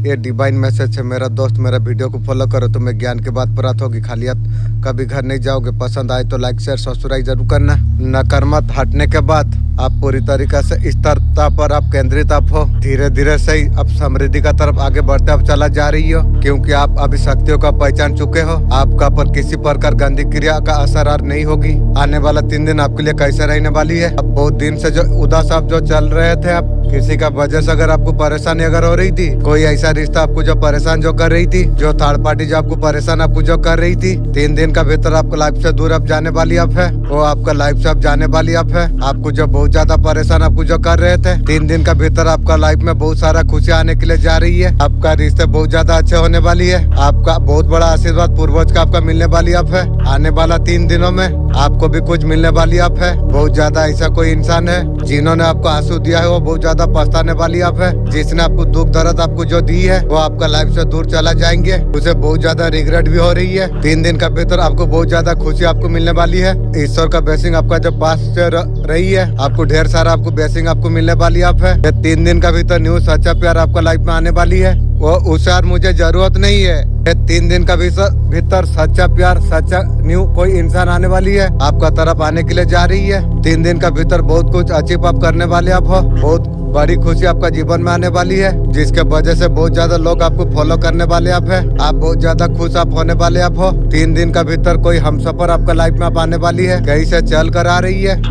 ये divine message है मेरा दोस्त। मेरा वीडियो को फॉलो करो, तुम्हें ज्ञान की बात प्राप्त होगी। खालियत कभी घर नहीं जाओगे। पसंद आए तो लाइक शेयर सब्सक्राइब जरूर करना। नकारात्मक हटने के बाद आप पूरी तरीके से स्थिरता पर आप केंद्रित आप हो। धीरे धीरे सही अब समृद्धि का तरफ आगे बढ़ते आप चला जा रही हो, क्योंकि आप अभी शक्तियों का पहचान चुके हो। आपका पर किसी प्रकार गंदी क्रिया का असर नहीं होगी। आने वाला 3 दिन आपके लिए कैसे रहने वाली है। अब बहुत दिन से जो उदास आप जो चल रहे थे, आप किसी का वजह से अगर आपको परेशानी अगर हो रही थी, कोई ऐसा रिश्ता आपको जो परेशान जो कर रही थी, जो थर्ड पार्टी जो आपको परेशान आपको जो कर रही थी, 3 दिन का भीतर आपको लाइफ से दूर अब जाने वाली अब है। वो आपका लाइफ से अब जाने वाली अब है। आपको जो बहुत ज्यादा परेशान आपको जो कर रहे थे, 3 दिन का भीतर आपका लाइफ में बहुत सारा खुशी आने के लिए जा रही है। आपका रिश्ते बहुत ज्यादा अच्छे होने वाली है। आपका बहुत बड़ा आशीर्वाद पूर्वज का आपका मिलने वाली अब है। आने वाला 3 दिनों में आपको भी कुछ मिलने वाली अब है। बहुत ज्यादा ऐसा कोई इंसान है जिन्होंने आपको आंसू दिया है, वो बहुत ज्यादा पछताने वाली अब है। जिसने आपको दुख दर्द आपको जो दी है, वो आपका लाइफ से दूर चला जाएंगे। उसे बहुत ज्यादा रिग्रेट भी हो रही है। 3 दिन का भीतर आपको बहुत ज्यादा खुशी आपको मिलने वाली है। ईश्वर का ब्लेसिंग आपका जो पास से रही है, आपको ढेर सारा आपको ब्लेसिंग आपको मिलने वाली अब है। 3 दिन का भीतर न्यू सच्चा प्यार आपका लाइफ में आने वाली है। वो उसार मुझे जरूरत नहीं है। 3 दिन का भीतर सच्चा प्यार सच्चा न्यू कोई इंसान आने वाली है, आपका तरफ आने के लिए जा रही है। 3 दिन का भीतर बहुत कुछ अचीव आप करने वाले आप हो। बहुत बड़ी खुशी आपका जीवन में आने वाली है, जिसके वजह से बहुत ज्यादा लोग आपको फॉलो करने वाले आप है। आप बहुत ज्यादा खुश आप होने वाले आप हो। 3 दिन का भीतर कोई हमसफर आपका लाइफ में आप आने वाली है, कहीं से चल कर आ रही है।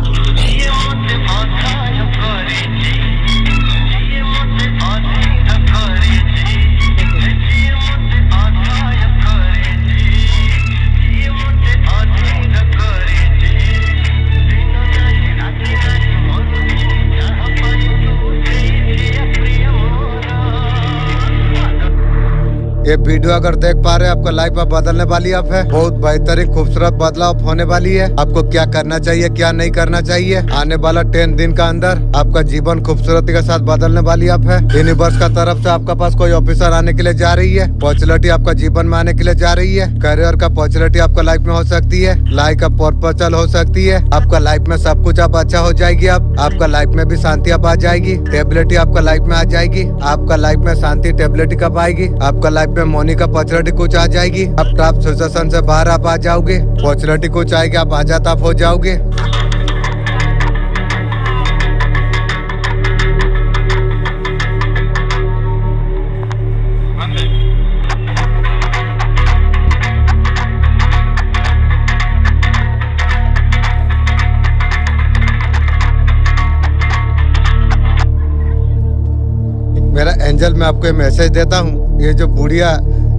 ये वीडियो अगर देख पा रहे हैं, आपका लाइफ अब बदलने वाली अब है। बहुत बेहतरीन खूबसूरत बदलाव होने वाली है। आपको क्या करना चाहिए क्या नहीं करना चाहिए, आने वाला 10 दिन का अंदर आपका जीवन खूबसूरती के साथ बदलने वाली अब है। यूनिवर्स का तरफ से आपका पास कोई ऑफिसर आने के लिए जा रही है। अपॉर्चुनिटी आपका जीवन में आने के लिए जा रही है। करियर का अपॉर्चुनिटी आपका लाइफ में हो सकती है। लाइफ का प्रपोजल हो सकती है। आपका लाइफ में सब कुछ अब अच्छा हो जाएगी। अब आपका लाइफ में भी शांति अब आ जाएगी। स्टेबिलिटी आपका लाइफ में आ जाएगी। आपका लाइफ में शांति स्टेबिलिटी कब आएगी, आपका लाइफ में मनी का अपॉर्चुनिटी कुछ आ जाएगी। अब आप सिचुएशन से बाहर आप आ जाओगे। अपॉर्चुनिटी कुछ आएगी, आप आजाद आप हो जाओगे। मेरा एंजल मैं आपको मैसेज देता हूँ। ये जो बुढ़िया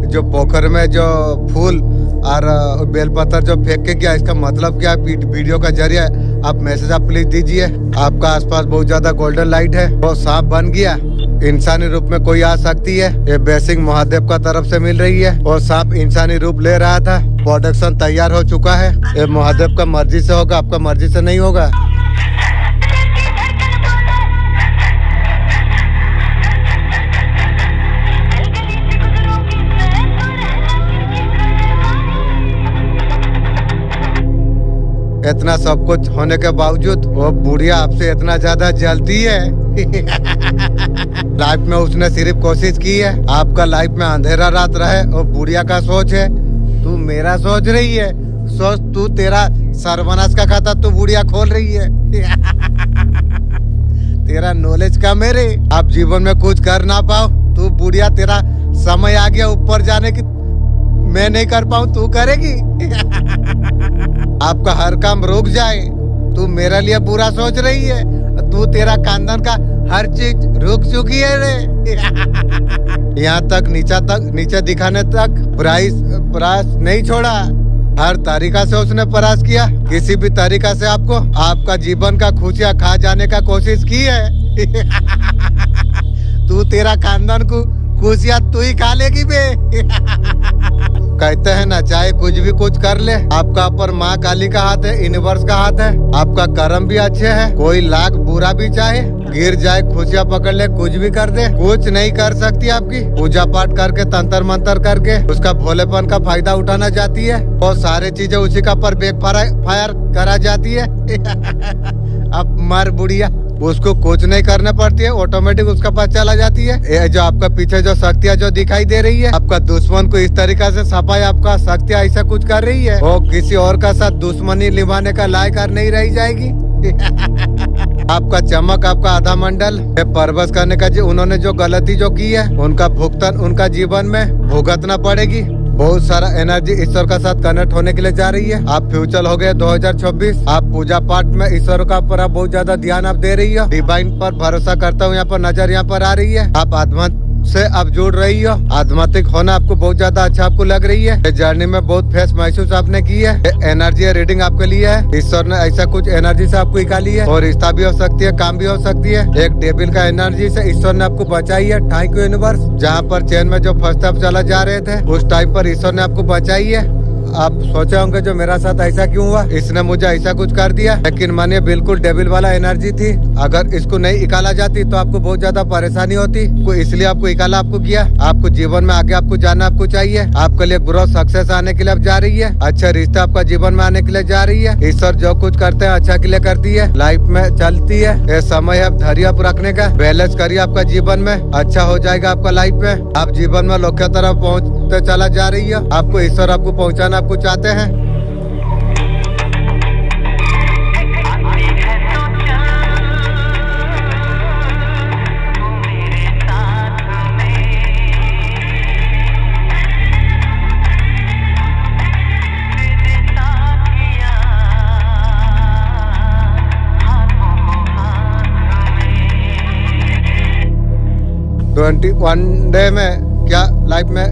जो पोखर में जो फूल और बेलपत्र जो फेंक के गया, इसका मतलब क्या? वीडियो का जरिए आप मैसेज आप प्लीज दीजिए। आपका आसपास बहुत ज्यादा गोल्डन लाइट है, वो सांप बन गया। इंसानी रूप में कोई आ सकती है। ये ब्लेसिंग महादेव का तरफ से मिल रही है। और सांप इंसानी रूप ले रहा था। प्रोडक्शन तैयार हो चुका है। ये महादेव का मर्जी से होगा, आपका मर्जी से नहीं होगा। इतना सब कुछ होने के बावजूद वो बुढ़िया आपसे इतना ज्यादा जलती है। लाइफ में उसने सिर्फ कोशिश की है आपका लाइफ में अंधेरा रात रहे। और बुढ़िया का सोच है तू मेरा सोच रही है। सोच तू तेरा सर्वनाश का खाता तू बुढ़िया खोल रही है। तेरा नॉलेज कम है रे। आप जीवन में कुछ कर ना पाओ तू बुढ़िया, तेरा समय आ गया ऊपर जाने की। मैं नहीं कर पाऊँ तू करेगी। आपका हर काम रुक जाए, तू मेरे लिए बुरा सोच रही है। तू तेरा खानदान का हर चीज रुक चुकी है रे। यहाँ तक नीचे दिखाने तक प्रयास नहीं छोड़ा। हर तरीका से उसने प्रयास किया। किसी भी तरीका से आपको आपका जीवन का खुशियाँ खा जाने का कोशिश की है। तू तेरा खानदान को खुशियाँ तू ही खा लेगी बे। कहते हैं ना, चाहे कुछ भी कुछ कर ले, आपका ऊपर माँ काली का हाथ है, यूनिवर्स का हाथ है। आपका कर्म भी अच्छे है। कोई लाख बुरा भी चाहे गिर जाए, खुशियाँ पकड़ ले, कुछ भी कर दे, कुछ नहीं कर सकती आपकी। पूजा पाठ करके तंत्र मंत्र करके उसका भोलेपन का फायदा उठाना चाहती है। और सारे चीजें उसी का पर बैक फायर करा जाती है। अब मर बुढ़िया। उसको कुछ नहीं करना पड़ती है, ऑटोमेटिक उसका पास चला जाती है। ये जो आपका पीछे जो शक्तियाँ जो दिखाई दे रही है, आपका दुश्मन को इस तरीका से सफाई आपका शक्तियाँ ऐसा कुछ कर रही है, वो किसी और का साथ दुश्मनी निभाने का लायक नहीं रह जाएगी। आपका चमक, आपका आधा मंडल परवश करने का जो उन्होंने जो गलती जो की है, उनका भुगतान उनका जीवन में भुगतना पड़ेगी। बहुत सारा एनर्जी ईश्वर का साथ कनेक्ट होने के लिए जा रही है। आप फ्यूचर हो गए 2026। आप पूजा पाठ में ईश्वर का पर बहुत ज्यादा ध्यान आप दे रही हो। डिवाइन पर भरोसा करता हूँ, यहाँ पर नजर यहाँ पर आ रही है। आप आत्मा से आप जुड़ रही हो, आध्यात्मिक होना आपको बहुत ज्यादा अच्छा आपको लग रही है। जर्नी में बहुत फेस महसूस आपने की है। एनर्जी रीडिंग आपके लिए है। ईश्वर ने ऐसा कुछ एनर्जी से आपको निकाली है, और रिश्ता भी हो सकती है, काम भी हो सकती है। एक डेविल का एनर्जी से ईश्वर ने आपको बचाई है। Thank you universe. जहाँ पर चैन में जो फंसते आप चला जा रहे थे, उस टाइम पर ईश्वर ने आपको बचाई है। आप सोचे होंगे जो मेरा साथ ऐसा क्यों हुआ, इसने मुझे ऐसा कुछ कर दिया, लेकिन मानिए बिल्कुल डेविल वाला एनर्जी थी। अगर इसको नहीं निकाला जाती तो आपको बहुत ज्यादा परेशानी होती, इसलिए आपको निकाला, आपको किया। आपको जीवन में आगे आपको जाना आपको चाहिए। आपके लिए ग्रोथ सक्सेस आने के लिए आप जा रही है। अच्छा रिश्ता आपका जीवन में आने के लिए जा रही है। ईश्वर जो कुछ करते हैं अच्छा के लिए करती है, लाइफ में चलती है। ये समय आप धैर्य आप रखने का, बैलेंस करिए, आपका जीवन में अच्छा हो जाएगा। आपका लाइफ में आप जीवन में लक्ष्य तरफ पहुँचते चला जा रही है। आपको ईश्वर आपको पहुँचाना आपको चाहते हैं। वन डे में क्या लाइफ में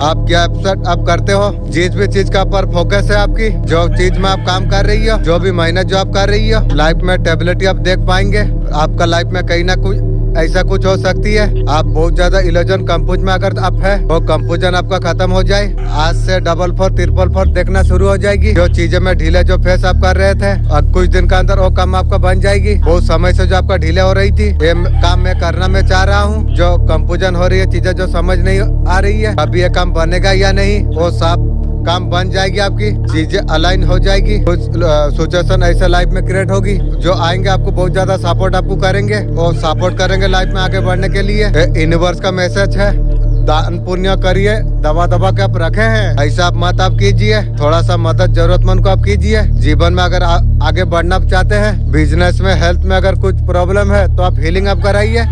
आप क्या एफर्ट आप करते हो, जिस भी चीज का पर फोकस है आपकी, जो चीज में आप काम कर रही हो, जो भी मेहनत जो आप कर रही हो, लाइफ में स्टेबिलिटी आप देख पाएंगे। आपका लाइफ में कहीं ना कुछ ऐसा कुछ हो सकती है। आप बहुत ज्यादा इल्यूजन कंफ्यूज में अगर आप है, वो कंफ्यूजन आपका खत्म हो जाए। आज से 444 344 देखना शुरू हो जाएगी। जो चीजें में ढीले जो फेस आप कर रहे थे, अब कुछ दिन के अंदर वो काम आपका बन जाएगी। बहुत समय से जो आपका ढीले हो रही थी, ये काम मैं करना मैं चाह रहा हूँ। जो कंफ्यूजन हो रही है, चीजें जो समझ नहीं आ रही है, अभी ये काम बनेगा या नहीं, वो साफ काम बन जाएगी। आपकी चीजें अलाइन हो जाएगी। कुछ सिचुएशन ऐसा लाइफ में क्रिएट होगी जो आएंगे, आपको बहुत ज्यादा सपोर्ट आपको करेंगे और सपोर्ट करेंगे लाइफ में आगे बढ़ने के लिए। यूनिवर्स का मैसेज है, दान पुण्य करिए, दबा दबा के आप रखे हैं, ऐसा आप मत आप कीजिए। थोड़ा सा मदद जरूरतमंद को आप कीजिए। जीवन में अगर आगे बढ़ना चाहते हैं, बिजनेस में, हेल्थ में अगर कुछ प्रॉब्लम है तो आप हीलिंग आप कराइए।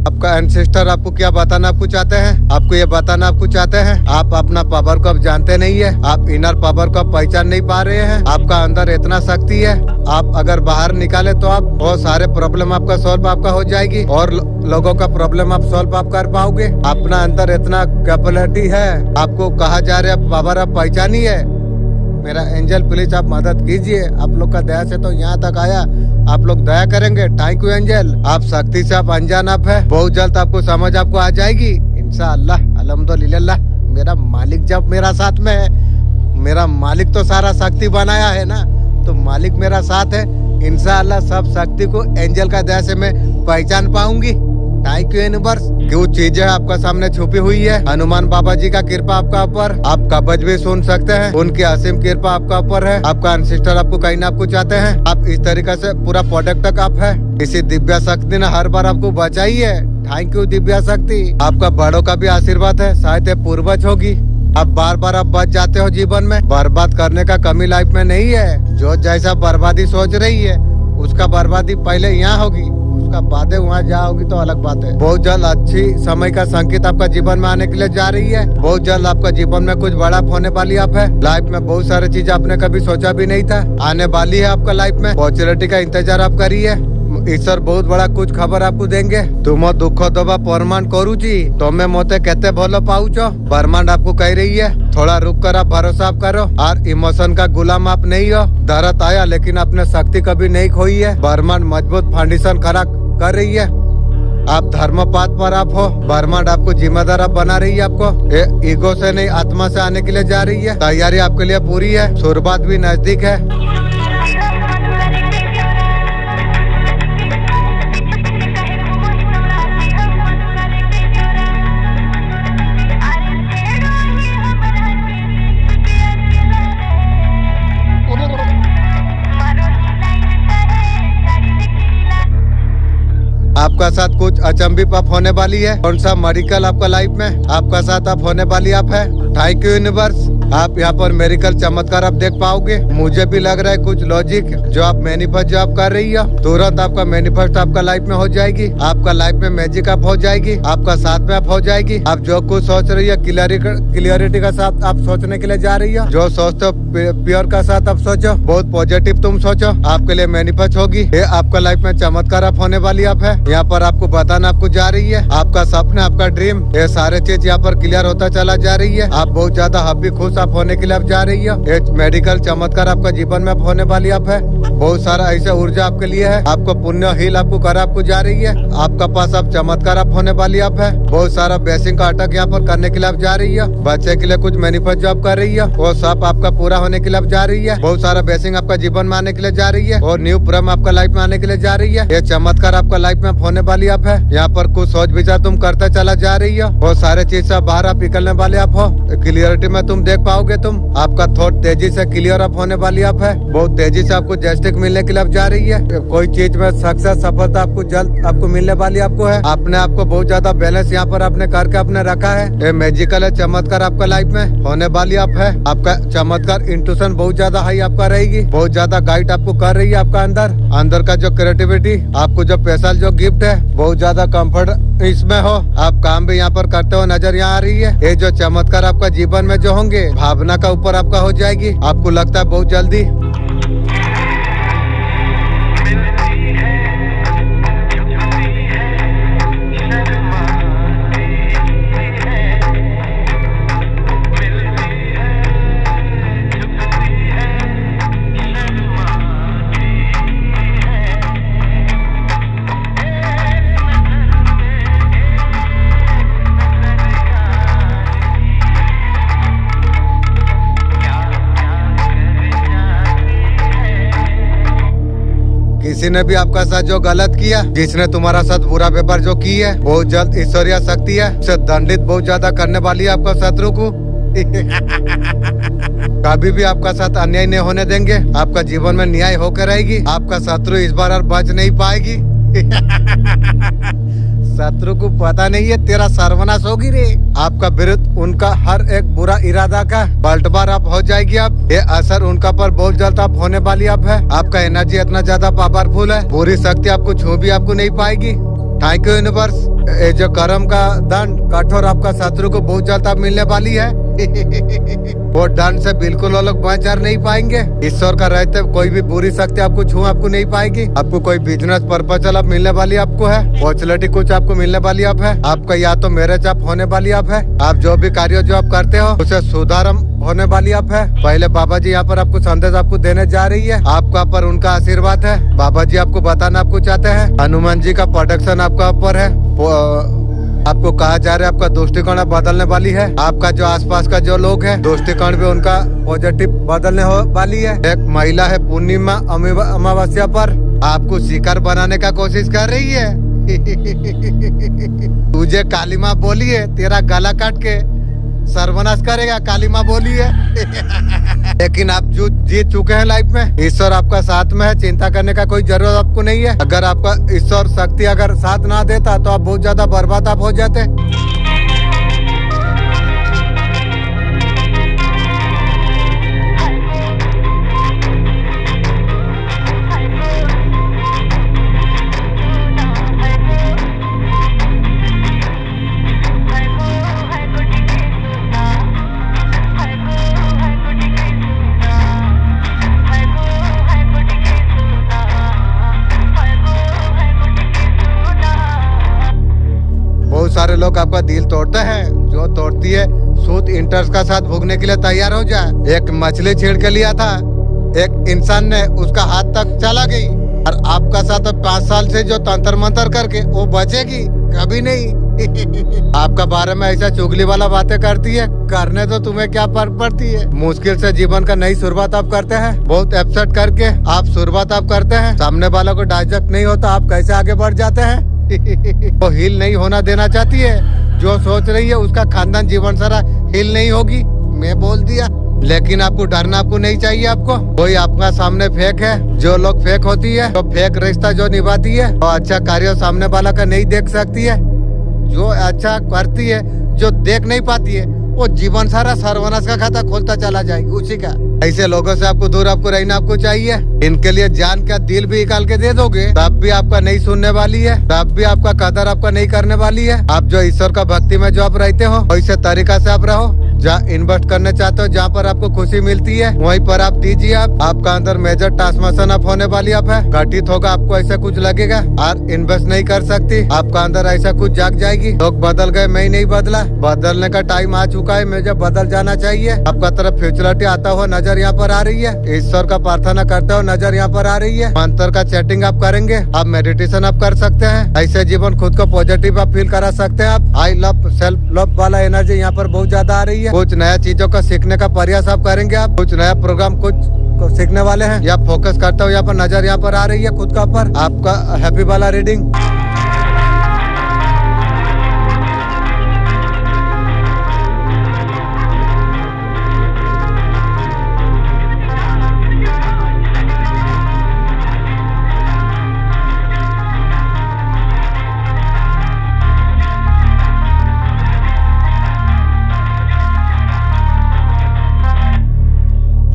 आपका एंसेस्टर आपको क्या बताना आपको चाहते हैं, आपको ये बताना आपको चाहते हैं, आप अपना पावर को आप जानते नहीं है। आप इनर पावर को आप पहचान नहीं पा रहे हैं। आपका अंदर इतना शक्ति है, आप अगर बाहर निकाले तो आप बहुत सारे प्रॉब्लम आपका सॉल्व आपका हो जाएगी, और लोगों का प्रॉब्लम आप सॉल्व आप कर पाओगे। अपना अंदर इतना कैपेबिलिटी है। आपको कहा जा रहा है पावर आप पहचानिए। मेरा एंजल प्लीज आप मदद कीजिए। आप लोग का दया से तो यहाँ तक आया, आप लोग दया करेंगे। Thank you angel. आप शक्ति से आप अनजान आप है, बहुत जल्द आपको समझ आपको आ जाएगी इंशाअल्लाह। अल्हम्दुलिल्लाह। मेरा मालिक जब मेरा साथ में है, मेरा मालिक तो सारा शक्ति बनाया है ना, तो मालिक मेरा साथ है। इंशाअल्लाह सब शक्ति को एंजल का दया से मैं पहचान पाऊंगी। Thank you universe. कुछ चीजें आपका सामने छुपी हुई है। हनुमान बाबा जी का कृपा आपका ऊपर, आप कवच भी सुन सकते हैं, उनकी असीम कृपा आपका ऊपर है। आपका एंसेस्टर आपको कहीं ना आपको चाहते हैं। आप इस तरीके से पूरा प्रोडक्ट तक आप है। इसी दिव्या शक्ति ने हर बार आपको बचाई है। थैंक यू दिव्या शक्ति। आपका बड़ों का भी आशीर्वाद है, शायद ये पूर्वज होगी। आप बार बार आप बच जाते हो जीवन में। बर्बाद करने का कमी लाइफ में नहीं है। जो जैसा बर्बादी सोच रही है, उसका बर्बादी पहले यहाँ होगी, उसका बातें वहाँ जाओगी तो अलग बात है। बहुत जल्द अच्छी समय का संकेत आपका जीवन में आने के लिए जा रही है। बहुत जल्द आपका जीवन में कुछ बड़ा होने वाली आप है। लाइफ में बहुत सारी चीज आपने कभी सोचा भी नहीं था आने वाली है आपका लाइफ में। अपॉर्चुनिटी का इंतजार आप करिए। ईश्वर बहुत बड़ा कुछ खबर आपको देंगे। तुम दुख दबा प्रमाण करूची, तुम्हें मोते कहते भलो पाऊचो। ब्रह्मांड आपको कह रही है थोड़ा रुक कर आप भरोसा आप करो, और इमोशन का गुलाम आप नहीं हो। दर्द आया लेकिन अपने शक्ति कभी नहीं खोई है। ब्रह्मांड मजबूत फाउंडेशन खड़ा कर रही है। आप धर्मपात पर आप हो, ब्रह्मांड आपको जिम्मेदार आप बना रही है। आपको ईगो से नहीं आत्मा से आने के लिए जा रही है। तैयारी आपके लिए पूरी है, शुरुआत भी नजदीक है। आपका साथ कुछ अचंभित आप होने वाली है। कौन सा मेडिकल आपका लाइफ में आपका साथ आप होने वाली आप है। Thank you universe. आप यहाँ पर मेडिकल चमत्कार आप देख पाओगे। मुझे भी लग रहा है कुछ लॉजिक जो आप मैनिफेस्ट जो आप कर रही है, तुरंत आपका मैनिफेस्ट आपका लाइफ में हो जाएगी। आपका लाइफ में मैजिक आप हो जाएगी, आपका साथ में आप हो जाएगी। आप जो कुछ सोच रही है क्लियरिटी का साथ आप सोचने के लिए जा रही है। जो सोचते हो प्योर का साथ आप सोचो, बहुत पॉजिटिव तुम सोचो, आपके लिए मैनिफेस्ट होगी। ये आपका लाइफ में चमत्कार आप होने वाली आप है। यहाँ पर आपको बताना आपको जा रही है, आपका सपना आपका ड्रीम ये सारे चीज यहाँ पर क्लियर होता चला जा रही है। आप बहुत ज्यादा हैप्पी खुश आप होने के लिए आप जा रही है। एक मेडिकल चमत्कार आपका जीवन में आप होने वाली आप है। बहुत सारा ऐसा ऊर्जा आपके लिए है। आपको पुण्य हील आपको कर आपको जा रही है। आपका पास आप चमत्कार आप होने वाली आप है। बहुत सारा ब्लेसिंग का अटक यहाँ पर करने के लिए आप जा रही है। बच्चे के लिए कुछ मैनिफेस्ट जो आप कर रही है वो सब आपका पूरा होने के लिए आप जा रही है। बहुत सारा ब्लेसिंग आपका जीवन में आने के लिए जा रही है और न्यू प्रेम आपका लाइफ में आने के लिए जा रही है। ये चमत्कार आपका लाइफ में होने वाली आप है। यहाँ पर कुछ सोच विचार तुम करते चला जा रही है। वो सारे चीज से बाहर आप निकलने वाले आप हो। क्लियरिटी में तुम देख पाओगे। तुम आपका थॉट तेजी से क्लियर अप होने वाली आप है। बहुत तेजी से आपको जस्टिस मिलने के लिए आप जा रही है। कोई चीज में सक्सेस सफलता आपको जल्द आपको मिलने वाली आपको है। आपने आपको बहुत ज्यादा बैलेंस यहाँ पर आपने करके आपने रखा है। ये मैजिकल है चमत्कार आपका लाइफ में होने वाली आप है। आपका चमत्कार इंट्यूशन बहुत ज्यादा हाई आपका रहेगी। बहुत ज्यादा गाइड आपको कर रही है। आपका अंदर का जो क्रिएटिविटी आपको जो स्पेशल जो गिफ्ट है बहुत ज्यादा कंफर्ट इसमें हो। आप काम भी यहाँ पर करते हो नजर यहाँ आ रही है। ये जो चमत्कार आपका जीवन में जो होंगे भावना का ऊपर आपका हो जाएगी। आपको लगता है बहुत जल्दी किसी ने भी आपका साथ जो गलत किया, जिसने तुम्हारा साथ बुरा व्यवहार जो की है, बहुत जल्द ईश्वरीय शक्ति है उसे दंडित बहुत ज्यादा करने वाली है आपका शत्रु को। कभी भी आपका साथ अन्याय नहीं होने देंगे। आपका जीवन में न्याय होकर रहेगी। आपका शत्रु इस बार और बच नहीं पाएगी। शत्रु को पता नहीं है तेरा सर्वनाश होगी रे। आपका विरुद्ध उनका हर एक बुरा इरादा का पलटवार आप हो जाएगी। आप ये असर उनका पर बहुत जल्द आप होने वाली आप है। आपका एनर्जी इतना ज्यादा पावरफुल है, पूरी शक्ति आपको छू भी आपको नहीं पाएगी। Thank you universe. ये जो कर्म का दंड कठोर आपका शत्रु को बहुत जल्द आप मिलने वाली है। वो दंड से बिल्कुल वो लोग बच नहीं पाएंगे। ईश्वर का रहते कोई भी बुरी शक्ति आपको छू आपको नहीं पाएगी। आपको कोई बिजनेस पर्पज आप मिलने वाली आपको है। फॉर्चुनेटी कुछ आपको मिलने वाली आप है। आपका या तो मैरिज आप होने वाली आप है। आप जो भी कार्य जो आप करते हो उसे सुधारम होने वाली आप है। पहले बाबा जी यहाँ पर आपको संदेश आपको देने जा रही है। आपका पर उनका आशीर्वाद है। बाबा जी आपको बताना आपको चाहते हैं। हनुमान जी का प्रोटेक्शन आपका ऊपर है। आपको कहा जा रहा है आपका दृष्टिकोण बदलने वाली है। आपका जो आसपास का जो लोग है दृष्टिकोण भी उनका पॉजिटिव बदलने वाली है। एक महिला है पूर्णिमा अमावस्या पर आपको शिकार बनाने का कोशिश कर रही है। तुझे काली माँ बोली है तेरा गला काट के सर्वनाश करेगा। काली माँ बोली है। लेकिन आप जो जीत चुके हैं लाइफ में, ईश्वर आपका साथ में है। चिंता करने का कोई जरूरत आपको नहीं है। अगर आपका ईश्वर शक्ति अगर साथ ना देता तो आप बहुत ज्यादा बर्बाद आप हो जाते। सारे लोग आपका दिल तोड़ते हैं। जो तोड़ती है सूद इंटरेस्ट का साथ भोगने के लिए तैयार हो जाए। एक मछली छेड़ के लिया था, एक इंसान ने उसका हाथ तक चला गई। और आपका साथ 5 साल से जो तंत्र मंत्र करके वो बचेगी कभी नहीं। आपका बारे में ऐसा चुगली वाला बातें करती है, करने तो तुम्हें क्या फर्क पड़ती है। मुश्किल से जीवन का नई शुरुआत आप करते हैं, बहुत एफर्ट करके आप शुरुआत आप करते हैं, सामने वालों को डाइजेक्ट नहीं होता, आप कैसे आगे बढ़ जाते हैं। वो हील नहीं होना देना चाहती है, जो सोच रही है उसका खानदान जीवन सारा हील नहीं होगी, मैं बोल दिया। लेकिन आपको डरना आपको नहीं चाहिए। आपको कोई आपका सामने फेक है, जो लोग फेक होती है, तो फेक रिश्ता जो निभाती है, वो अच्छा कार्य सामने वाला का नहीं देख सकती है। जो अच्छा करती है, जो देख नहीं पाती है, वो जीवन सारा सर्वनाश का खाता खोलता चला जाएगी उसी का। ऐसे लोगों से आपको दूर आपको रहना आपको चाहिए। इनके लिए जान का दिल भी निकाल के दे दोगे तब भी आपका नहीं सुनने वाली है, तब भी आपका कदर आपका नहीं करने वाली है। आप जो ईश्वर का भक्ति में जो आप रहते हो वैसे तरीका से आप रहो। जहाँ इन्वेस्ट करने चाहते हो, जहाँ पर आपको खुशी मिलती है, वहीं पर आप दीजिए। आपका अंदर मेजर ट्रांसफॉर्मेशन आप होने वाली आप है, घटित होगा, आपको ऐसा कुछ लगेगा और इन्वेस्ट नहीं कर सकती। आपका अंदर ऐसा कुछ जाग जाएगी, लोग बदल गए, मैं नहीं बदला, बदलने का टाइम आ चुका है, मुझे बदल जाना चाहिए। आपका तरफ फ्यूचरिटी आता हुआ नजर यहाँ पर आ रही है, ईश्वर का प्रार्थना करते हो नजर यहाँ पर आ रही है, मंत्र का चैटिंग आप करेंगे, आप मेडिटेशन आप कर सकते हैं। ऐसे जीवन खुद को पॉजिटिव आप फील करा सकते हैं। आप आई लव सेल्फ लव वाला एनर्जी यहाँ पर बहुत ज्यादा आ रही है। कुछ नया चीजों का सीखने का प्रयास आप करेंगे, आप कुछ नया प्रोग्राम कुछ सीखने वाले हैं या फोकस करते हो, यहाँ पर नजर यहाँ पर आ रही है खुद का ऊपर। आपका हैप्पी वाला रीडिंग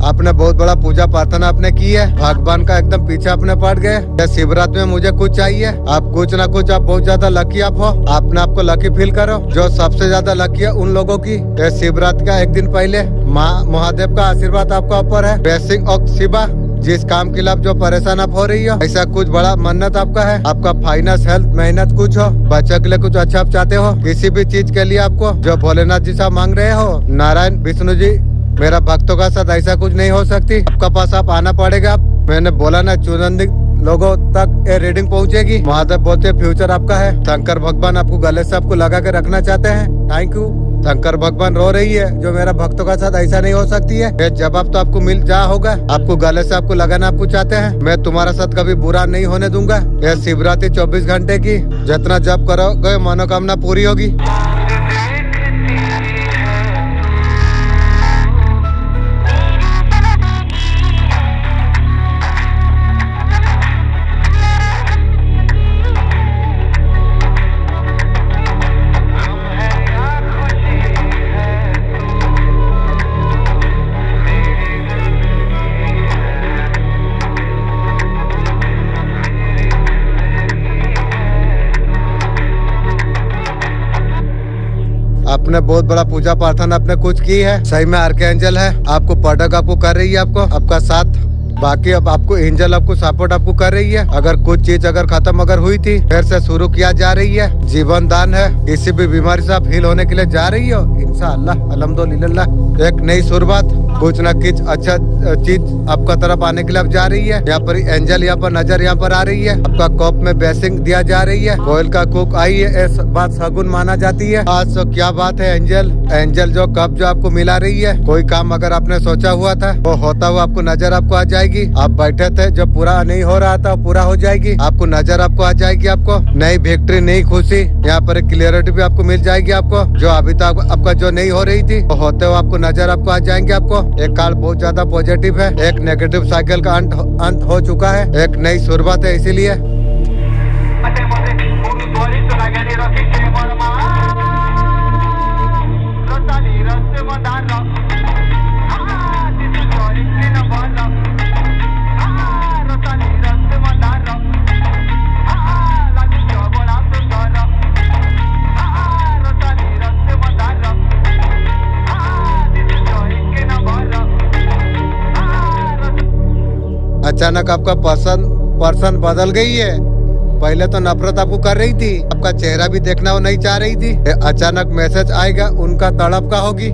आपने बहुत बड़ा पूजा प्रार्थना आपने की है, भगवान का एकदम पीछे अपने पड़ गए। शिवरात्रि में मुझे कुछ चाहिए, आप कुछ ना कुछ, आप बहुत ज्यादा लकी आप हो, आपने आपको लकी फील करो। जो सबसे ज्यादा लकी है उन लोगों की शिवरात्रि का एक दिन पहले माँ महादेव का आशीर्वाद आपका ऊपर है। ब्लेसिंग ऑफ शिवा, जिस काम के लिए आप जो परेशान आप हो रही हो, ऐसा कुछ बड़ा मन्नत आपका है, आपका फाइनेंस हेल्थ मेहनत कुछ हो, बच्चे के लिए कुछ अच्छा आप चाहते हो, किसी भी चीज के लिए आपको जो भोलेनाथ जी से मांग रहे हो, नारायण विष्णु जी मेरा भक्तों का साथ ऐसा कुछ नहीं हो सकती, आपका पास आप आना पड़ेगा। मैंने बोला ना, चुनिंदा लोगों तक ये रीडिंग पहुंचेगी। महादेव बोलते फ्यूचर आपका है। शंकर भगवान आपको गले से आपको लगा के रखना चाहते हैं। Thank you. शंकर भगवान रो रही है, जो मेरा भक्तों का साथ ऐसा नहीं हो सकती है। ये जवाब तो आपको मिल जा होगा, आपको गले से आपको लगाना आपको चाहते हैं। मैं तुम्हारा साथ कभी बुरा नहीं होने दूंगा। यह शिवरात्रि 24 घंटे की, जितना जप करोगे मनोकामना पूरी होगी। आपने बहुत बड़ा पूजा प्रार्थना आपने कुछ की है, सही में आर्कएंजल है, आपको पटक आपको कर रही है, आपको आपका साथ। बाकी अब आपको एंजल आपको सपोर्ट आपको कर रही है। अगर कुछ चीज अगर खत्म अगर हुई थी, फिर से शुरू किया जा रही है। जीवन दान है, किसी भी बीमारी से आप हील होने के लिए जा रही हो इंशाअल्लाह अल्हम्दुलिल्लाह। एक नई शुरुआत, कुछ न कुछ अच्छा चीज आपका तरफ आने के लिए आप जा रही है। यहाँ पर एंजल यहाँ पर नजर यहाँ पर आ रही है, आपका कप में ब्लेसिंग दिया जा रही है। कोयल का कुक आई है, इस बात सगुन माना जाती है। आज तो क्या बात है, एंजल एंजल जो कप जो आपको मिला रही है, कोई काम अगर आपने सोचा हुआ था वो होता हुआ आपको नजर आपको आ जाएगी। आप बैठे थे जो पूरा नहीं हो रहा था, पूरा हो जाएगी, आपको नजर आपको आ जाएगी। आपको नई विक्ट्री, नई खुशी, यहाँ पर क्लियरिटी भी आपको मिल जाएगी। आपको जो अभी तक आपका जो नहीं हो रही थी, वो होते हुए आपको नजर आपको आ जाएंगे। आपको एक काल बहुत ज्यादा पॉजिटिव है, एक नेगेटिव साइकिल का अंत हो चुका है, एक नई शुरुआत है। इसीलिए अचानक आपका पर्सन बदल गई है। पहले तो नफरत आपको कर रही थी, आपका चेहरा भी देखना वो नहीं चाह रही थी। अचानक मैसेज आएगा, उनका तड़प का होगी,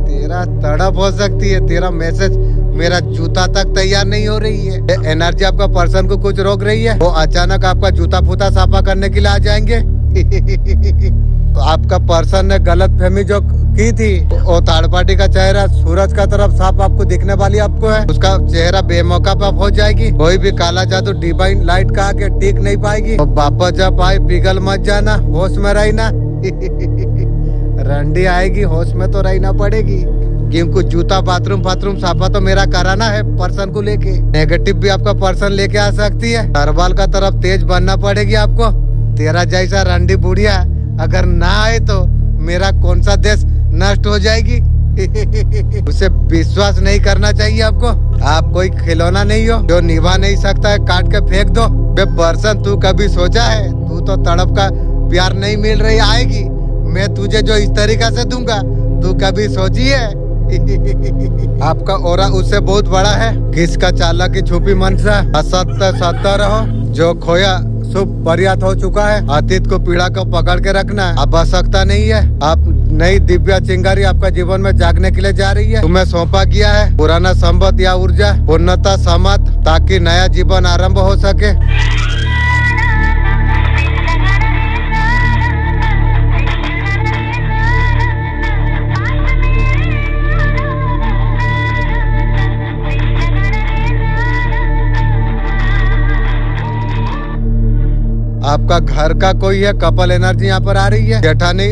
तेरा तड़प हो सकती है, तेरा मैसेज मेरा जूता तक तैयार नहीं हो रही है। ये एनर्जी आपका पर्सन को कुछ रोक रही है, वो अचानक आपका जूता फूता साफा करने के लिए आ जाएंगे। तो आपका पर्सन ने गलत फहमी जो की थी, वो थर्ड पार्टी का चेहरा सूरज का तरफ साफ आपको दिखने वाली आपको है, उसका चेहरा बेमौका पर हो जाएगी। कोई भी काला जादू डिवाइन लाइट का आके टिक नहीं पाएगी। तो वापस जब आए पिघल मत जाना, होश में रहना। रंडी आएगी, होश में तो रहना पड़ेगी, क्योंकि जूता बाथरूम साफा तो मेरा कराना है पर्सन को लेके। नेगेटिव भी आपका पर्सन लेके आ सकती है। तरवाल का तरफ तेज बनना पड़ेगी आपको। तेरा जैसा रंडी बुढ़िया अगर ना आए तो मेरा कौन सा देश नष्ट हो जाएगी। उसे विश्वास नहीं करना चाहिए आपको। आप कोई खिलौना नहीं हो जो निभा नहीं सकता है, काट के फेंक दो। बे पर्सन, तू कभी सोचा है तू तो तड़प का प्यार नहीं मिल रही आएगी, मैं तुझे जो इस तरीका से दूंगा, तू कभी सोची है? आपका ओरा उससे बहुत बड़ा है। किसका चालाक की छुपी मनसा, असत्य सत्य रहो। जो खोया शुभ पर्याप्त हो चुका है। अतीत को पीड़ा को पकड़ के रखना अब आवश्यकता नहीं है। आप नई दिव्या चिंगारी आपका जीवन में जागने के लिए जा रही है। तुम्हें सौंपा गया है पुराना संबंध या ऊर्जा पूर्णता समाप्त, ताकि नया जीवन आरंभ हो सके। आपका घर का कोई है, कपल एनर्जी यहाँ पर आ रही है। जेठानी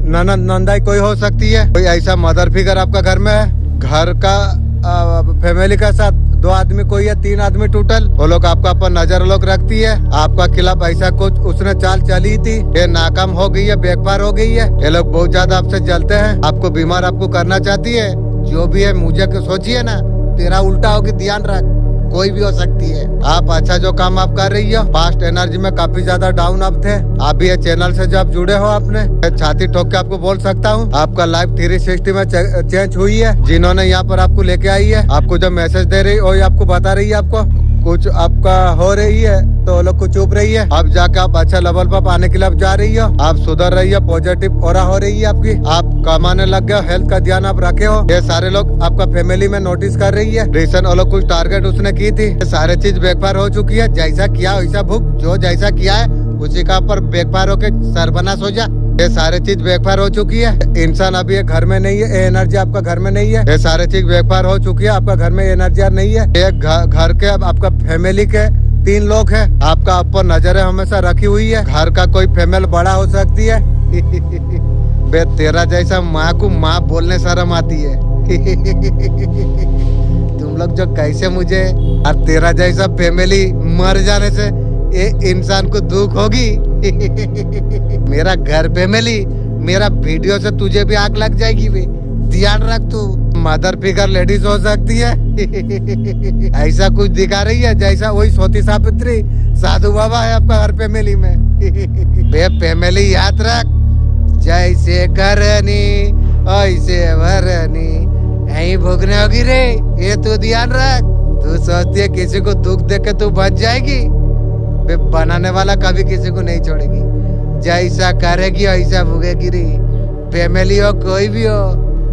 ननद नंदाई कोई हो सकती है। कोई ऐसा मदर फिगर आपका घर में है। घर का फैमिली का साथ 2 आदमी कोई है, 3 आदमी टोटल। वो लोग आपका पर नजर लोग रखती है। आपका खिलाफ ऐसा कुछ उसने चाल चली थी, ये नाकाम हो गई है, बेकार हो गई है। ये लोग बहुत ज्यादा आपसे जलते हैं, आपको बीमार आपको करना चाहती है। जो भी है मुझे सोचिए ना, तेरा उल्टा होगी, ध्यान रख। कोई भी हो सकती है। आप अच्छा जो काम आप कर रही हो, पास्ट एनर्जी में काफी ज्यादा डाउन आप थे। आप भी ये चैनल से जब जुड़े हो, आपने छाती ठोक के आपको बोल सकता हूँ, आपका लाइफ 360 में चेंज हुई है। जिन्होंने यहाँ पर आपको लेके आई है, आपको जो मैसेज दे रही है वही आपको बता रही है। आपको कुछ आपका हो रही है तो लोग को चुप रही है। अब जाके आप अच्छा लेवल पर आने के लिए आप जा रही हो। आप सुधर रही है, पॉजिटिव ऑरा हो रही है आपकी। आप कमाने लग गए, हेल्थ का ध्यान आप रखे हो। ये सारे लोग आपका फैमिली में नोटिस कर रही है। रीसेंट वो लोग कुछ टारगेट उसने की थी, सारे चीज बेकार हो चुकी है। जैसा किया वैसा भुग, जो जैसा किया है उसी का पर बेकार होके सर्वनाश हो जा। ये सारे चीज बेकार हो चुकी है। इंसान अभी ये घर में नहीं है, ये एनर्जी आपका घर में नहीं है। ये सारे चीज बेकार हो चुकी है, आपका घर में एनर्जी नहीं है। एक घर के आपका फैमिली के 3 लोग हैं। आपका ऊपर नजरें हमेशा रखी हुई है। घर का कोई फैमिली बड़ा हो सकती है। बे तेरा जैसा माँ को माँ बोलने शर्म आती है। तुम लोग जो कैसे मुझे, और तेरा जैसा फैमिली मर जाने से ये इंसान को दुख होगी। मेरा घर फैमिली, मेरा वीडियो से तुझे भी आग लग जाएगी बे, ध्यान रख। तू मदर फिगर लेडीज हो सकती है। ऐसा कुछ दिखा रही है जैसा वही सोती सावित्री साधु बाबा है आपका हर फैमिली में। बे फैमिली याद रख, जैसे करनी ऐसे भरनी, यही भोगने होगी रे, ये तू ध्यान रख। तू सोचती है किसी को दुख दे के तू बच जाएगी, बे बनाने वाला कभी किसी को नहीं छोड़ेगी। जैसा करेगी ऐसा भोगेगी रे, फैमिली हो कोई भी हो।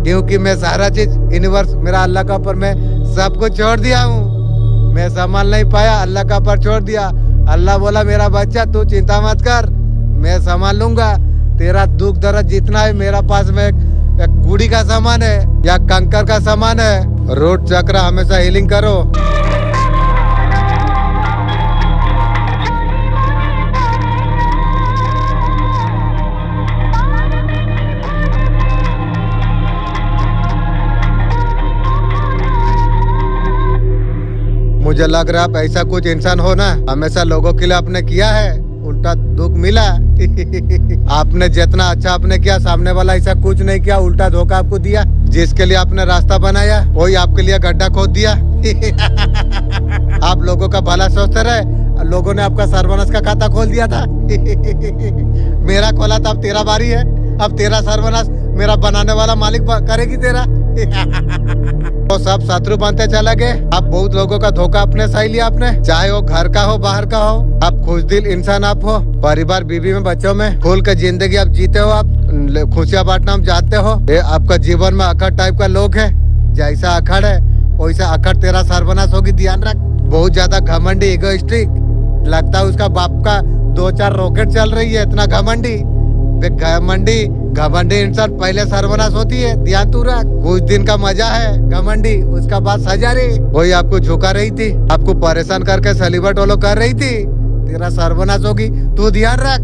क्योंकि मैं सारा चीज यूनिवर्स मेरा अल्लाह का ऊपर मैं सब कुछ छोड़ दिया हूँ। मैं संभाल नहीं पाया, अल्लाह का ऊपर छोड़ दिया। अल्लाह बोला मेरा बच्चा तू चिंता मत कर, मैं संभाल लूंगा। तेरा दुख दर्द जितना है मेरा पास में एक गुड़ी का सामान है या कंकर का सामान है। रूट चक्र हमेशा हीलिंग करो। मुझे लग रहा है आप ऐसा कुछ इंसान हो ना, हमेशा लोगों के लिए आपने किया है, उल्टा दुख मिला। आपने जितना अच्छा आपने किया, सामने वाला ऐसा कुछ नहीं किया, उल्टा धोखा आपको दिया। जिसके लिए आपने रास्ता बनाया वही आपके लिए गड्ढा खोद दिया। आप लोगों का भला सोचते रहे, लोगों ने आपका सर्वनाश का खाता खोल दिया था। मेरा खोला था, अब तेरा बारी है। अब तेरा सर्वनाश मेरा बनाने वाला मालिक करेगी तेरा। तो सब शत्रु बनते चले गए। आप बहुत लोगों का धोखा अपने सही लिया आपने, चाहे वो घर का हो बाहर का हो। आप खुश दिल इंसान आप हो, परिवार बीवी में बच्चों में खुल के जिंदगी आप जीते हो। आप खुशियाँ बांटना हम चाहते हो। ये आपका जीवन में अखड़ टाइप का लोग है, जैसा अखड़ है वैसे अकड़ तेरा सर्वनाश होगी, ध्यान रख। बहुत ज्यादा घमंडी, इगोइस्टिक, लगता है उसका बाप का 2-4 रॉकेट चल रही है, इतना घमंडी। घमंडी इंसान पहले सर्वनाश होती है, ध्यान तू रख। कुछ दिन का मजा है घमंडी, उसका बाद सजा रे। वही आपको झुका रही थी, आपको परेशान करके सलीबा टोलो कर रही थी, तेरा सर्वनाश होगी, तू ध्यान रख।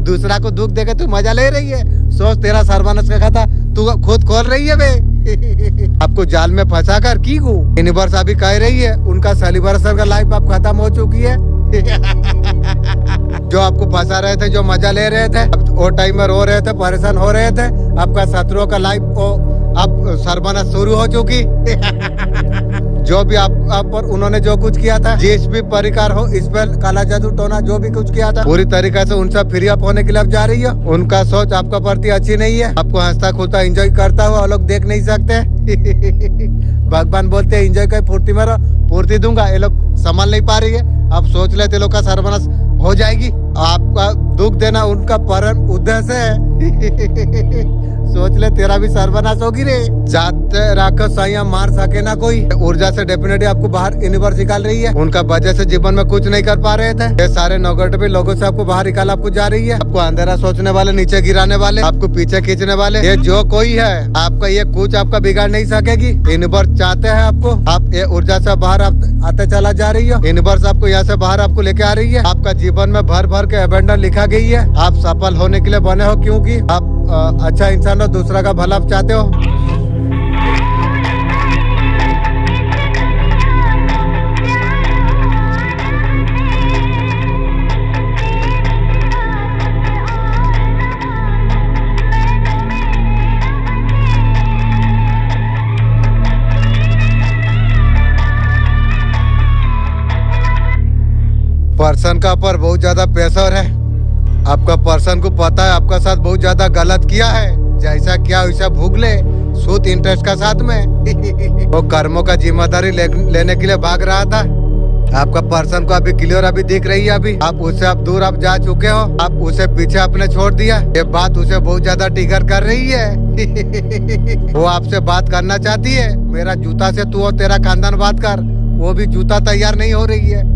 दूसरा को दुख देके तू मजा ले रही है, सोच तेरा सर्वनाश का खाता तू खुद खोल रही है बे। आपको जाल में फंसा कर की गो यूनिवर्स अभी कह रही है उनका सेलिब्रेशन का लाइफ अब खत्म हो चुकी है। जो आपको फंसा रहे थे, जो मजा ले रहे थे, वो टाइम में रो रहे थे, परेशान हो रहे थे, आपका शत्रुओं का लाइफ अब सर्वनाश शुरू हो चुकी। जो भी आप पर उन्होंने जो कुछ किया था, जिस भी परिकार हो, इस पर काला जादू टोना जो भी कुछ किया था, पूरी तरीके से उनसे फ्री अप होने के लिए अब जा रही है। उनका सोच आपका प्रति अच्छी नहीं है, आपको हंसता खुदा एंजॉय करता हुआ लोग देख नहीं सकते। भगवान बोलते हैं एंजॉय कर, फुर्ती में रहो, पूर्ति दूंगा, ये लोग संभाल नहीं पा रही है। अब सोच लेते लोग का सर्वनाश हो जाएगी। आपका दुख देना उनका परम उद्देश्य है। सोच ले तेरा भी सर्वनाश होगी रे। जाते राखो साइया मार सके ना कोई, ऊर्जा से डेफिनेटली आपको बाहर यूनिवर्स निकाल रही है। उनका वजह से जीवन में कुछ नहीं कर पा रहे थे, ये सारे नौगट भी लोगों से आपको बाहर निकाल आपको जा रही है। आपको अंधेरा सोचने वाले, नीचे गिराने वाले, आपको पीछे खींचने वाले, ये जो कोई है आपका, ये कुछ आपका बिगाड़ नहीं सकेगी। यूनिवर्स चाहते हैं आपको, आप ये ऊर्जा से बाहर आते चला जा रही है। यूनिवर्स आपको यहाँ से बाहर आपको लेके आ रही है। आपका जीवन में भर भर के अबेंडन लिखा गई है। आप सफल होने के लिए बने हो, क्योंकि आप अच्छा इंसान हो, दूसरा का भला चाहते हो। पर्सन का पर बहुत ज्यादा प्रेशर है। आपका पर्सन को पता है आपका साथ बहुत ज्यादा गलत किया है, जैसा क्या वैसा भूग ले, सूत इंटरेस्ट का साथ में। वो कर्मों का जिम्मेदारी लेने के लिए भाग रहा था। आपका पर्सन को अभी क्लियर अभी दिख रही है। अभी आप उससे आप दूर आप जा चुके हो, आप उसे पीछे आपने छोड़ दिया। ये बात उसे बहुत ज्यादा ट्रिगर कर रही है। वो आपसे बात करना चाहती है, मेरा जूता से तू और तेरा खानदान बात कर, वो भी जूता तैयार नहीं हो रही है।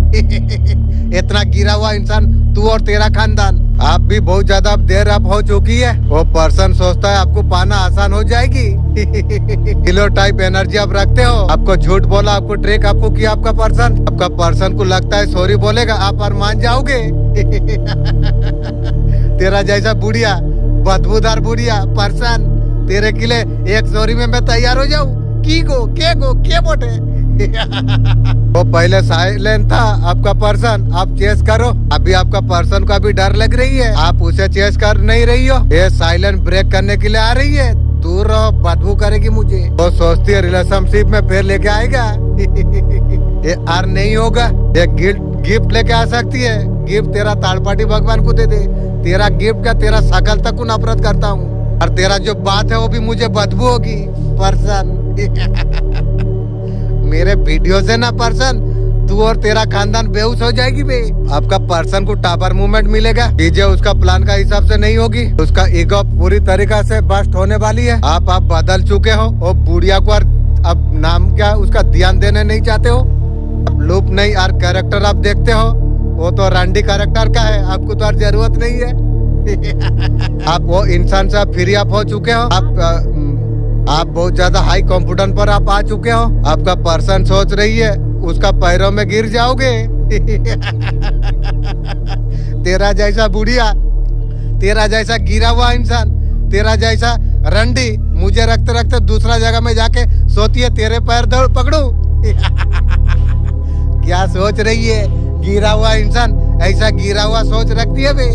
इतना गिरा हुआ इंसान तू और तेरा खानदान, आप भी बहुत ज्यादा देर अब हो चुकी है। वो पर्सन सोचता है आपको पाना आसान हो जाएगी। किलो टाइप एनर्जी आप रखते हो, आपको झूठ बोला, आपको ट्रिक आपको किया आपका पर्सन। आपका पर्सन को लगता है सॉरी बोलेगा आप और मान जाओगे। तेरा जैसा बुढ़िया, बदबूदार बुढ़िया पर्सन, तेरे के लिए एक सॉरी में मैं तैयार हो जाऊँ। की गो के बोटे। वो पहले साइलेंट था आपका पर्सन, आप चेस करो। अभी आपका पर्सन को अभी डर लग रही है, आप उसे चेस कर नहीं रही हो, ये साइलेंट ब्रेक करने के लिए आ रही है। दूर रहो, बदबू करेगी मुझे। वो सोचती है रिलेशनशिप में फिर लेके आएगा। ये आर नहीं होगा, ये गिफ्ट लेके आ सकती है। गिफ्ट तेरा ताड़पाटी भगवान को दे दे, तेरा गिफ्ट क्या, तेरा शकल तक को नफरत करता हूँ, और तेरा जो बात है वो भी मुझे बदबू होगी पर्सन। मेरे वीडियो से ना पर्सन, तू और तेरा खानदान बेहोश हो जाएगी बे। आपका पर्सन को टावर मूवमेंट मिलेगा, चीजें उसका प्लान का हिसाब से नहीं होगी। उसका ईगो पूरी तरीका से बस्ट होने वाली है। आप बदल चुके हो। और बुढ़िया को अब नाम क्या उसका ध्यान देने नहीं चाहते हो। लूप नहीं और कैरेक्टर आप देखते हो, वो तो रंडी कैरेक्टर का है, आपको तो और जरूरत नहीं है। आप वो इंसान से फ्री अप हो चुके हो। आप बहुत ज्यादा हाई कॉन्फिडेंस पर आप आ चुके हो। आपका पर्सन सोच रही है उसका पैरों में गिर जाओगे। तेरा जैसा बुढ़िया, तेरा जैसा गिरा हुआ इंसान, तेरा जैसा रंडी मुझे रखते रखते दूसरा जगह में जाके सोती है तेरे पैर दौड़ पकड़ू। क्या सोच रही है, गिरा हुआ इंसान ऐसा गिरा हुआ सोच रखती है बे।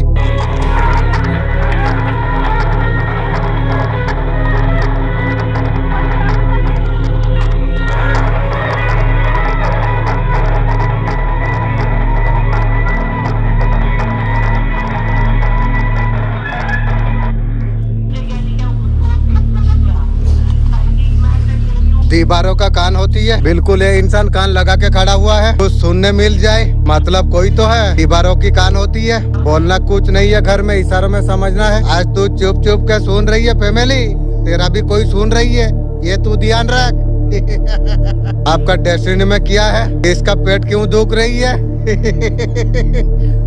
दीवारों का कान होती है, बिल्कुल ये इंसान कान लगा के खड़ा हुआ है, कुछ सुनने मिल जाए मतलब कोई तो है। दीवारों की कान होती है, बोलना कुछ नहीं है, घर में इशारों में समझना है। आज तू चुप चुप के सुन रही है फैमिली, तेरा भी कोई सुन रही है, ये तू ध्यान रख। आपका डेस्टिनी में क्या है? इसका पेट क्यों दुख रही है?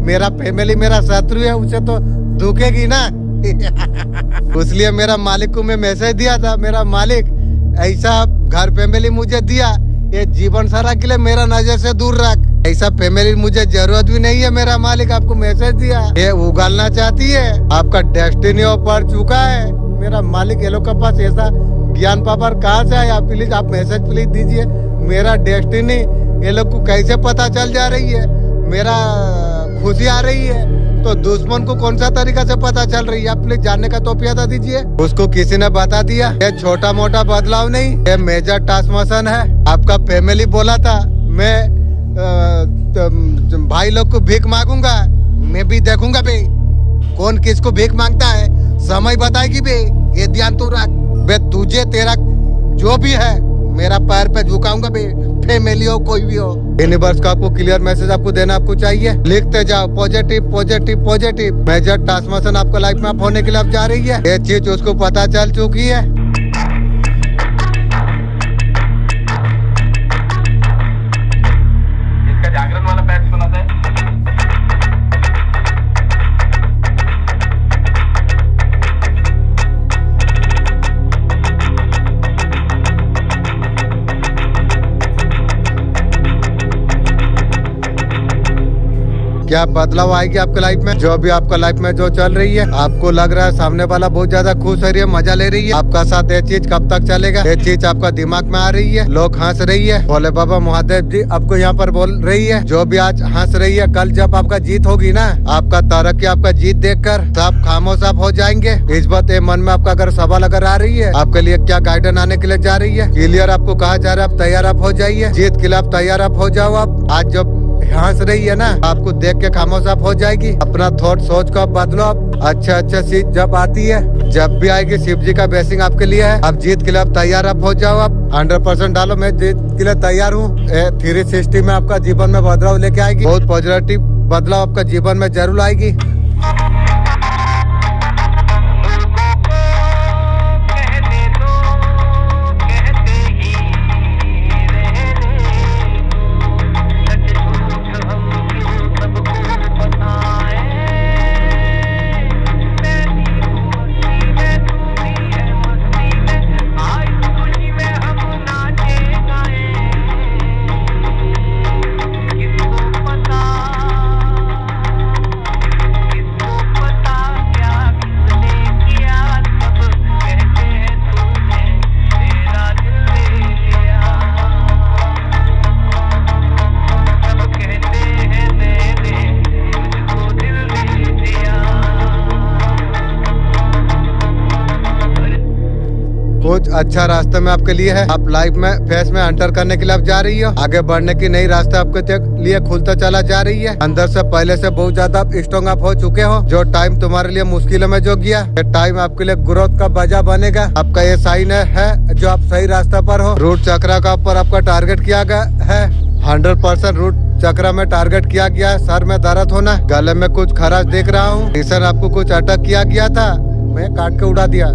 मेरा फैमिली मेरा शत्रु है, उसे तो दुखेगी ना। इसलिए मेरा मालिक को मैं मैसेज दिया था, मेरा मालिक ऐसा घर फैमिली मुझे दिया, ये जीवन सारा के लिए मेरा नजर से दूर रख। ऐसा फैमिली मुझे जरूरत भी नहीं है, मेरा मालिक आपको मैसेज दिया। ये उगालना चाहती है, आपका डेस्टिनी पड़ चुका है। मेरा मालिक ये लोग के पास ऐसा ज्ञान पावर कहाँ से आया? प्लीज आप मैसेज प्लीज दीजिए। मेरा डेस्टिनी ये लोग को कैसे पता चल जा रही है? मेरा खुशी आ रही है तो दुश्मन को कौन सा तरीका से पता चल रही है? आप प्लीज जानने का तो पियादा दीजिए। उसको किसी ने बता दिया, ये छोटा मोटा बदलाव नहीं, ये मेजर ट्रांसफॉर्मेशन है। आपका फैमिली बोला था मैं भाई लोग को भीख मांगूंगा, मैं भी देखूंगा बे कौन किसको भीख मांगता है, समय बताएगी बे, ये ध्यान तू रख बे। तुझे तेरा जो भी है मेरा पैर पे झुकाऊंगा बे, फैमिली हो कोई भी हो। यूनिवर्स का आपको क्लियर मैसेज आपको देना आपको चाहिए, लिखते जाओ positive positive positive. Major transformation आपको लाइफ में आप होने के लिए अब जा रही है, ये चीज उसको पता चल चुकी है। जागरण वाला पैच सुनाता है। क्या बदलाव आएगी आपके लाइफ में? जो भी आपका लाइफ में जो चल रही है, आपको लग रहा है सामने वाला बहुत ज्यादा खुश हो रही है, मजा ले रही है, आपका साथ ये चीज कब तक चलेगा? ये चीज आपका दिमाग में आ रही है, लोग हंस रही है। भोले बाबा महादेव जी आपको यहाँ पर बोल रही है, जो भी आज हंस रही है, कल जब आपका जीत होगी ना, आपका तरक्की आपका जीत देखकर सब खामोश आप हो जाएंगे। इस बात ये मन में आपका अगर सवाल अगर आ रही है, आपके लिए क्या गाइडेंस आने के लिए जा रही है, क्लियर आपको कहा जा रहा है, आप तैयार आप हो जाइए, जीत के लिए आप तैयार आप हो जाओ। आप आज जब हंस रही है ना, आपको देख के खामोश आप हो जाएगी। अपना थॉट सोच को आप बदलो। आप अच्छा चीज जब आती है, जब भी आएगी, शिव जी का ब्लेसिंग आपके लिए है। आप जीत के लिए आप तैयार आप हो जाओ। आप 100% डालो, मैं जीत के लिए तैयार हूँ। 360 में आपका जीवन में बदलाव लेके आएगी, बहुत पॉजिटिव बदलाव आपका जीवन में जरूर आएगी। कुछ अच्छा रास्ते में आपके लिए है। आप लाइफ में फेस में एंटर करने के लिए आप जा रही हो, आगे बढ़ने की नई रास्ता आपके लिए खुलता चला जा रही है। अंदर से पहले से बहुत ज्यादा आप स्ट्रॉन्ग आप हो चुके हो। जो टाइम तुम्हारे लिए मुश्किलों में जो गया, ये टाइम आपके लिए ग्रोथ का वजह बनेगा। आपका ये साइन है जो आप सही रास्ता पर हो। रूट चक्र का ऊपर आपका टारगेट किया गया है, 100% रूट चक्र में टारगेट किया गया है। सर में दर्द होना, गले में कुछ खराश देख रहा हूँ, आपको कुछ अटक किया गया था, मैं काट के उड़ा दिया।